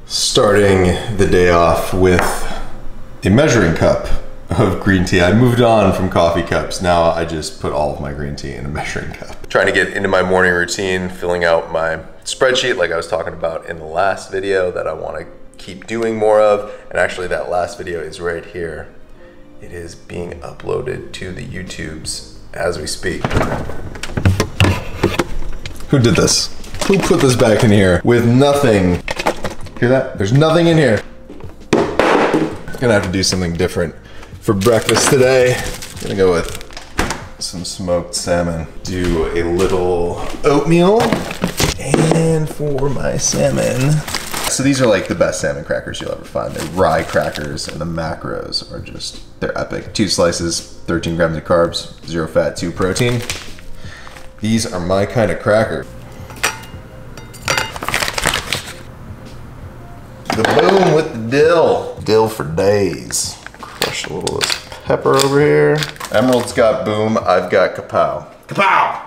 Starting the day off with a measuring cup of green tea. I moved on from coffee cups. Now I just put all of my green tea in a measuring cup. Trying to get into my morning routine, filling out my spreadsheet like I was talking about in the last video that I want to keep doing more of. And actually that last video is right here. It is being uploaded to the YouTubes as we speak. Who did this? Who put this back in here with nothing? Hear that? There's nothing in here. Gonna have to do something different for breakfast today. Gonna go with some smoked salmon. Do a little oatmeal. And for my salmon. So these are like the best salmon crackers you'll ever find. They're rye crackers and the macros are just, they're epic. 2 slices, 13 grams of carbs, 0 fat, 2 protein. These are my kind of cracker. The boom with the dill. Dill for days. Crush a little of this pepper over here. Emerald's got boom, I've got kapow. Kapow!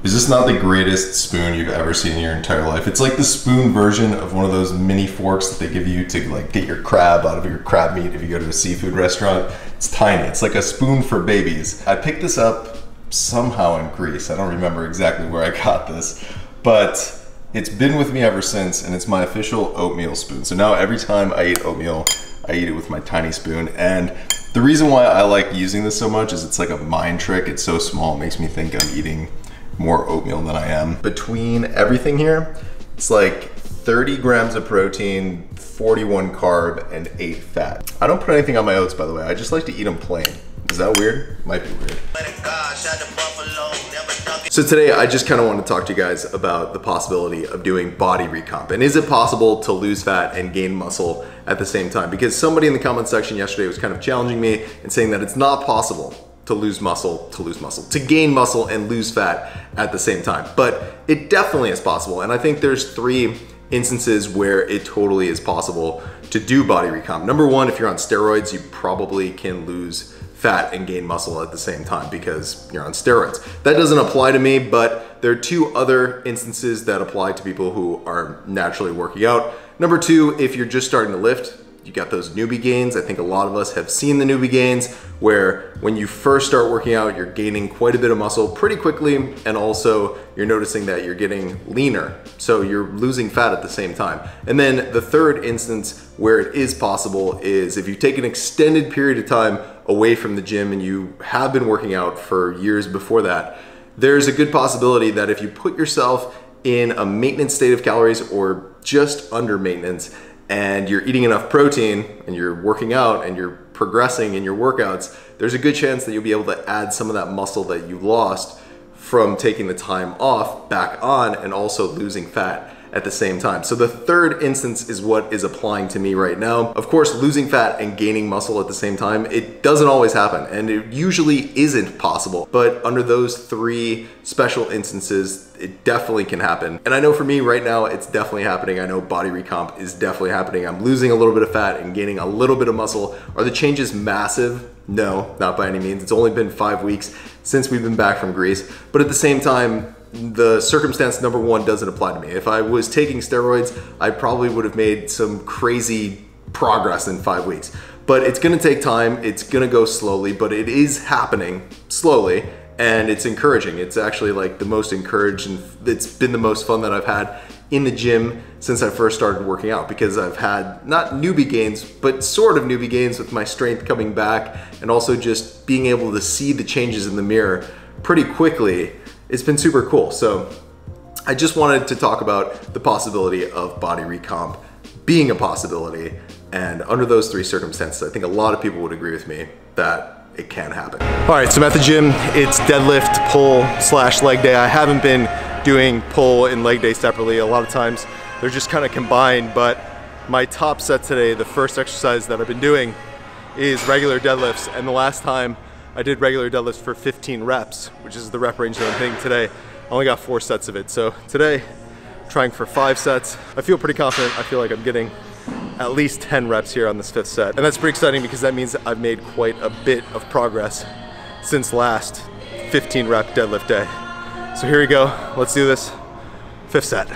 Is this not the greatest spoon you've ever seen in your entire life? It's like the spoon version of one of those mini forks that they give you to like get your crab out of your crab meat if you go to a seafood restaurant. It's tiny, it's like a spoon for babies. I picked this up somehow in Greece. I don't remember exactly where I got this, but it's been with me ever since, and it's my official oatmeal spoon. So now every time I eat oatmeal, I eat it with my tiny spoon. And the reason why I like using this so much is it's like a mind trick. It's so small, it makes me think I'm eating more oatmeal than I am. Between everything here, it's like 30 grams of protein, 41 carb, and 8 fat. I don't put anything on my oats, by the way. I just like to eat them plain. Is that weird? Might be weird. So today I just kind of want to talk to you guys about the possibility of doing body recomp. And is it possible to lose fat and gain muscle at the same time? Because somebody in the comment section yesterday was kind of challenging me and saying that it's not possible to lose muscle, to gain muscle and lose fat at the same time. But it definitely is possible. And I think there's 3 instances where it totally is possible to do body recomp. Number 1, if you're on steroids, you probably can lose fat and gain muscle at the same time because you're on steroids. That doesn't apply to me, but there are 2 other instances that apply to people who are naturally working out. Number 2, if you're just starting to lift, you got those newbie gains. I think a lot of us have seen the newbie gains where when you first start working out, you're gaining quite a bit of muscle pretty quickly, and also you're noticing that you're getting leaner. So you're losing fat at the same time. And then the 3rd instance where it is possible is if you take an extended period of time away from the gym and you have been working out for years before that, there's a good possibility that if you put yourself in a maintenance state of calories or just under maintenance, and you're eating enough protein and you're working out and you're progressing in your workouts, there's a good chance that you'll be able to add some of that muscle that you lost from taking the time off back on and also losing fat at the same time. So the 3rd instance is what is applying to me right now. Of course, losing fat and gaining muscle at the same time, it doesn't always happen, and it usually isn't possible. But under those 3 special instances, it definitely can happen. And I know for me right now, it's definitely happening. I know body recomp is definitely happening. I'm losing a little bit of fat and gaining a little bit of muscle. Are the changes massive? No, not by any means. It's only been 5 weeks since we've been back from Greece. But at the same time, the circumstance number 1 doesn't apply to me. If I was taking steroids, I probably would have made some crazy progress in 5 weeks. But it's gonna take time, it's gonna go slowly, but it is happening slowly, and it's encouraging. It's actually like the most encouraged, and it's been the most fun that I've had in the gym since I first started working out, because I've had not newbie gains, but sort of newbie gains with my strength coming back, and also just being able to see the changes in the mirror pretty quickly. It's been super cool. So I just wanted to talk about the possibility of body recomp being a possibility. And under those 3 circumstances, I think a lot of people would agree with me that it can happen. All right, so I'm at the gym. It's deadlift, pull / leg day. I haven't been doing pull and leg day separately. A lot of times they're just kind of combined, but my top set today, the first exercise that I've been doing is regular deadlifts. And the last time I did regular deadlifts for 15 reps, which is the rep range that I'm hitting today. I only got 4 sets of it. So today, trying for 5 sets. I feel pretty confident. I feel like I'm getting at least 10 reps here on this 5th set. And that's pretty exciting because that means I've made quite a bit of progress since last 15 rep deadlift day. So here we go. Let's do this. 5th set.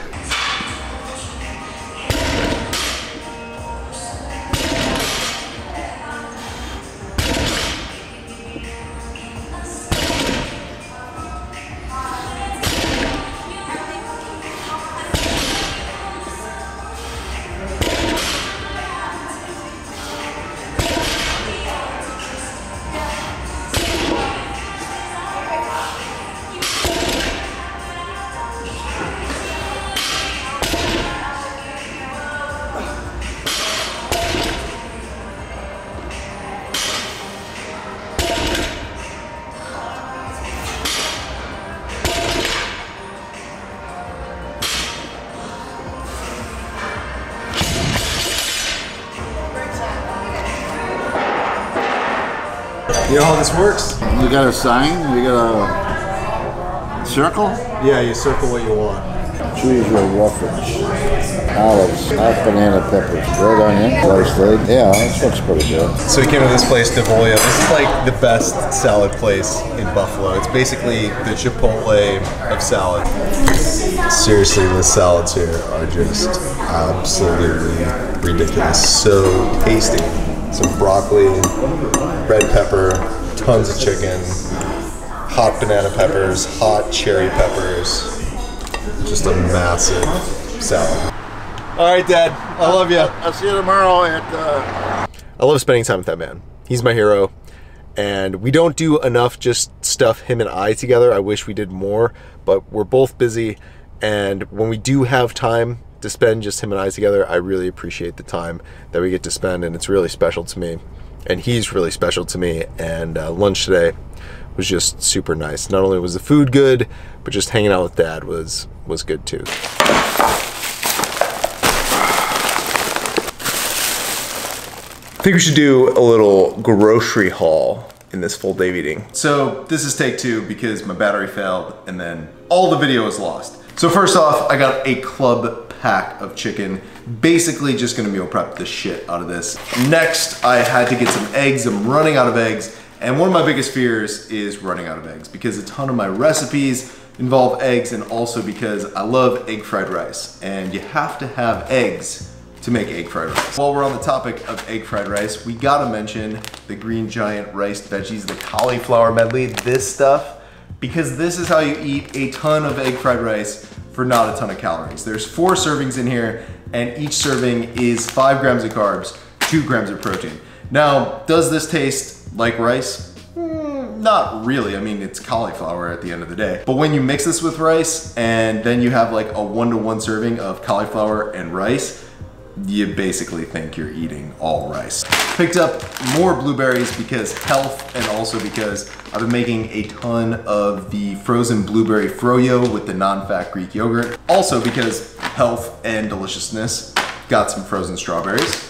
You know how this works? You got a sign? You got a circle? Yeah, you circle what you want. Choose your reference. Olives, hot banana peppers, red onion, sliced egg. Yeah, that looks pretty good. So we came to this place, Devolia. This is like the best salad place in Buffalo. It's basically the Chipotle of salad. Seriously, the salads here are just absolutely ridiculous. So tasty. Some broccoli, red pepper, tons of chicken, hot banana peppers, hot cherry peppers. Just a massive salad. All right, Dad, I love you. I'll see you tomorrow at... I love spending time with that man. He's my hero. And we don't do enough just stuff him and I together. I wish we did more, but we're both busy. And when we do have time to spend just him and I together, I really appreciate the time that we get to spend, and it's really special to me. And he's really special to me. And lunch today was just super nice. Not only was the food good, but just hanging out with Dad was good too. I think we should do a little grocery haul in this full day of eating. So this is take 2 because my battery failed and then all the video was lost. So first off, I got a club pack of chicken. Basically just gonna meal prep the shit out of this. Next, I had to get some eggs. I'm running out of eggs. And one of my biggest fears is running out of eggs because a ton of my recipes involve eggs, and also because I love egg fried rice. And you have to have eggs to make egg fried rice. While we're on the topic of egg fried rice, we gotta mention the Green Giant riced veggies, the cauliflower medley, this stuff, because this is how you eat a ton of egg fried rice for not a ton of calories. There's 4 servings in here, and each serving is 5 grams of carbs, 2 grams of protein. Now, does this taste like rice? Not really. I mean, it's cauliflower at the end of the day. But when you mix this with rice, and then you have like a 1-to-1 serving of cauliflower and rice, you basically think you're eating all rice. Picked up more blueberries because health, and also because I've been making a ton of the frozen blueberry froyo with the non-fat Greek yogurt. Also because health and deliciousness, got some frozen strawberries.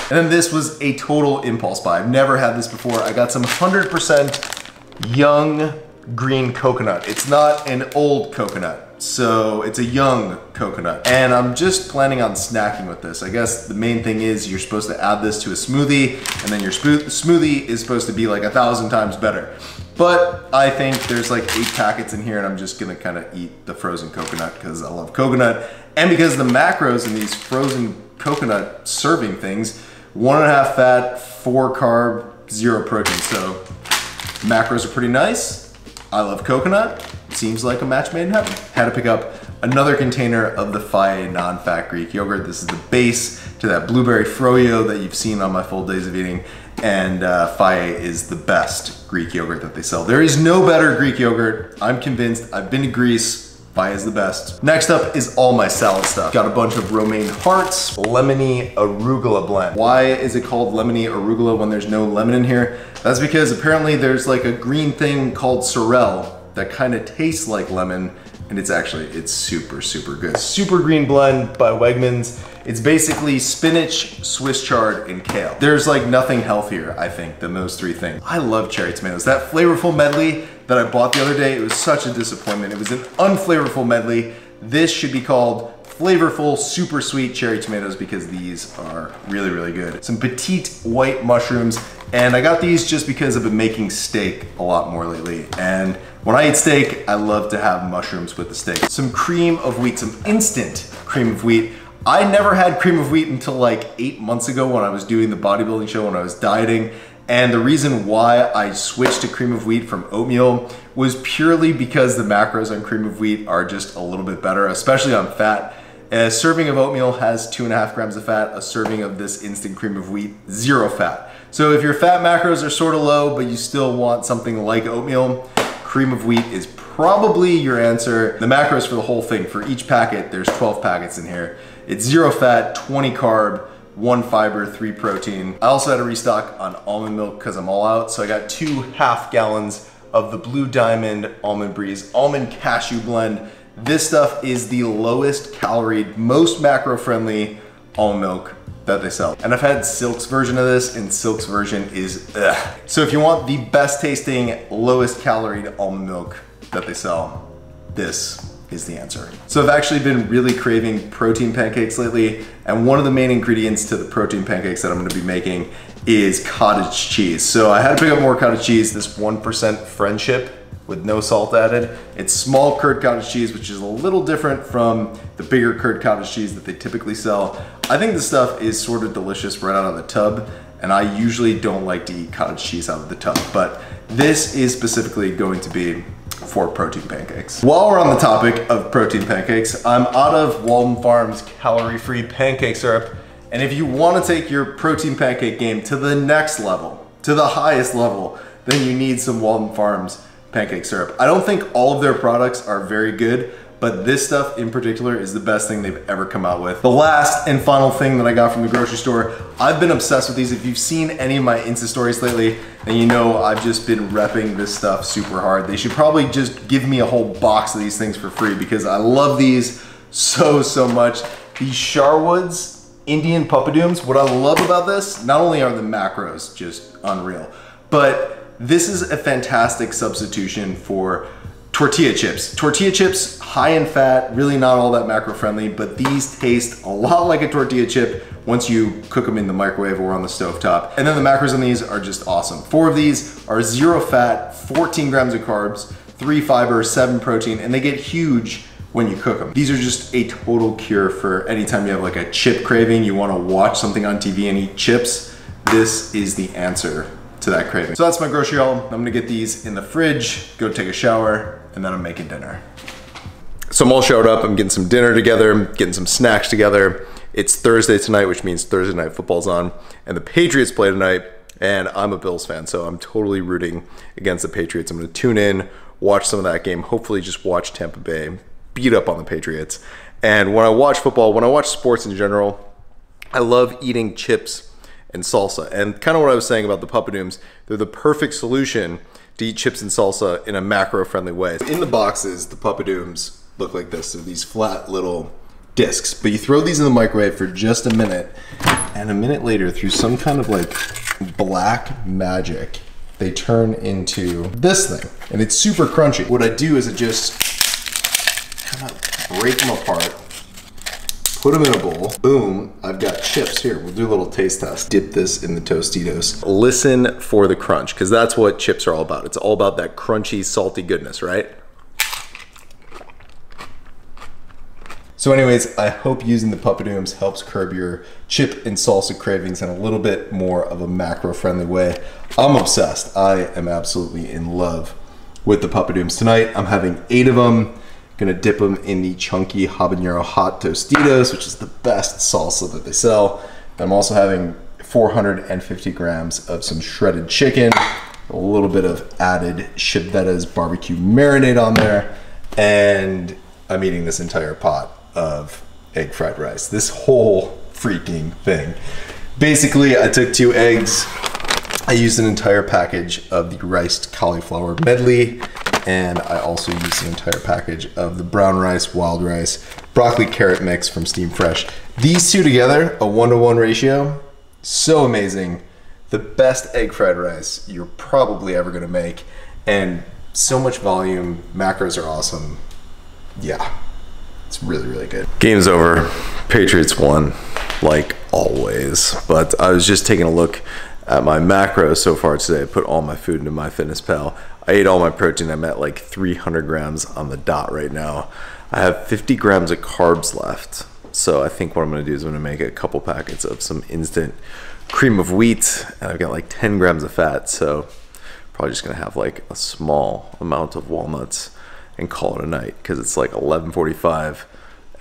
And then this was a total impulse buy. I've never had this before. I got some 100% young green coconut. It's not an old coconut, so it's a young coconut. And I'm just planning on snacking with this. I guess the main thing is you're supposed to add this to a smoothie, and then your smoothie is supposed to be like 1,000 times better. But I think there's like 8 packets in here, and I'm just gonna kind of eat the frozen coconut because I love coconut. And because the macros in these frozen coconut serving things, 1.5 fat, 4 carb, 0 protein. So macros are pretty nice. I love coconut. Seems like a match made in heaven. Had to pick up another container of the Faye non-fat Greek yogurt. This is the base to that blueberry froyo that you've seen on my full days of eating. And Faye is the best Greek yogurt that they sell. There is no better Greek yogurt. I'm convinced. I've been to Greece. Faye is the best. Next up is all my salad stuff. Got a bunch of romaine hearts, lemony arugula blend. Why is it called lemony arugula when there's no lemon in here? That's because apparently there's like a green thing called sorrel that kind of tastes like lemon, and it's super, super good. Super green blend by Wegmans. It's basically spinach, Swiss chard, and kale. There's like nothing healthier, I think, than those 3 things. I love cherry tomatoes. That flavorful medley that I bought the other day, it was such a disappointment. It was an unflavorful medley. This should be called flavorful, super sweet cherry tomatoes because these are really, really good. Some petite white mushrooms, and I got these just because I've been making steak a lot more lately. And when I eat steak, I love to have mushrooms with the steak. Some cream of wheat, some instant cream of wheat. I never had cream of wheat until like 8 months ago when I was doing the bodybuilding show, when I was dieting. And the reason why I switched to cream of wheat from oatmeal was purely because the macros on cream of wheat are just a little bit better, especially on fat. A serving of oatmeal has 2.5 grams of fat. A serving of this instant cream of wheat, 0 fat. So if your fat macros are sort of low, but you still want something like oatmeal, cream of wheat is probably your answer. The macros for the whole thing, for each packet, there's 12 packets in here. It's 0 fat, 20 carb, 1 fiber, 3 protein. I also had to restock on almond milk because I'm all out. So I got 2 half gallons of the Blue Diamond Almond Breeze Almond Cashew Blend. This stuff is the lowest calorie, most macro friendly almond milk that they sell. And I've had Silk's version of this, and Silk's version is ugh. So if you want the best tasting, lowest calorie almond milk that they sell, this is the answer. So I've actually been really craving protein pancakes lately, and one of the main ingredients to the protein pancakes that I'm gonna be making is cottage cheese. So I had to pick up more cottage cheese, this 1% Friendship with no salt added. It's small curd cottage cheese, which is a little different from the bigger curd cottage cheese that they typically sell. I think this stuff is sort of delicious right out of the tub, and I usually don't like to eat cottage cheese out of the tub, but this is specifically going to be for protein pancakes. While we're on the topic of protein pancakes, I'm out of Walden Farms calorie-free pancake syrup, and if you want to take your protein pancake game to the next level, to the highest level, then you need some Walden Farms pancake syrup. I don't think all of their products are very good, but this stuff in particular is the best thing they've ever come out with. The last and final thing that I got from the grocery store, I've been obsessed with these. If you've seen any of my Insta stories lately, then you know I've just been repping this stuff super hard. They should probably just give me a whole box of these things for free because I love these so much. These Sharwood's Indian Puppadooms, what I love about this, not only are the macros just unreal, but this is a fantastic substitution for tortilla chips. Tortilla chips, high in fat, really not all that macro friendly, but these taste a lot like a tortilla chip once you cook them in the microwave or on the stovetop. And then the macros on these are just awesome. 4 of these are 0 fat, 14 grams of carbs, 3 fiber, 7 protein, and they get huge when you cook them. These are just a total cure for anytime you have like a chip craving, you wanna watch something on TV and eat chips, this is the answer to that craving. So that's my grocery haul. I'm gonna get these in the fridge, go take a shower, and then I'm making dinner. So I'm all showered up, I'm getting some dinner together, getting some snacks together. It's Thursday tonight, which means Thursday night football's on, and the Patriots play tonight, and I'm a Bills fan, so I'm totally rooting against the Patriots. I'm gonna tune in, watch some of that game, hopefully just watch Tampa Bay beat up on the Patriots. And when I watch football, when I watch sports in general, I love eating chips and salsa. And kind of what I was saying about the Puppadooms, they're the perfect solution to eat chips and salsa in a macro-friendly way. In the boxes, the Puppadooms look like this. They're these flat little discs, but you throw these in the microwave for just a minute, and a minute later, through some kind of like black magic, they turn into this thing, and it's super crunchy. What I do is I just kind of break them apart, put them in a bowl. Boom, I've got chips here. We'll do a little taste test. Dip this in the Tostitos. Listen for the crunch, because that's what chips are all about. It's all about that crunchy, salty goodness, right? So anyways, I hope using the Puppadooms helps curb your chip and salsa cravings in a little bit more of a macro-friendly way. I'm obsessed. I am absolutely in love with the Puppadooms. Tonight, I'm having 8 of them. Gonna dip them in the chunky habanero hot Tostitos, which is the best salsa that they sell. I'm also having 450 grams of some shredded chicken, a little bit of added Chevetta's barbecue marinade on there, and I'm eating this entire pot of egg fried rice. This whole freaking thing. Basically, I took 2 eggs, I used an entire package of the riced cauliflower medley, and I also used an entire package of the brown rice, wild rice, broccoli carrot mix from Steam Fresh. These two together, a 1-to-1 ratio, so amazing. The best egg fried rice you're probably ever gonna make, and so much volume, macros are awesome. Yeah, It's really, really good. Game's over. Patriots won, like always. But I was just taking a look at my macros so far today. I put all my food into MyFitnessPal. I ate all my protein. I'm at like 300 grams on the dot right now. I have 50 grams of carbs left. So I think what I'm gonna do is I'm gonna make a couple packets of some instant cream of wheat, and I've got like 10 grams of fat. So probably just gonna have like a small amount of walnuts and call it a night, because it's like 11:45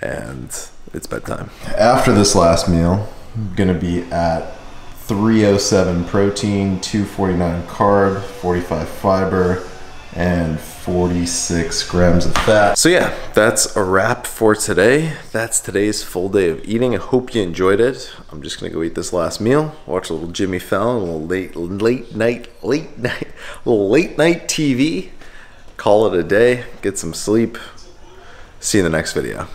and it's bedtime. After this last meal, I'm gonna be at 307 protein, 249 carb, 45 fiber, and 46 grams of fat. So yeah, that's a wrap for today. That's today's full day of eating. I hope you enjoyed it. I'm just gonna go eat this last meal, watch a little Jimmy Fallon, a little late night TV, call it a day, get some sleep. See you in the next video.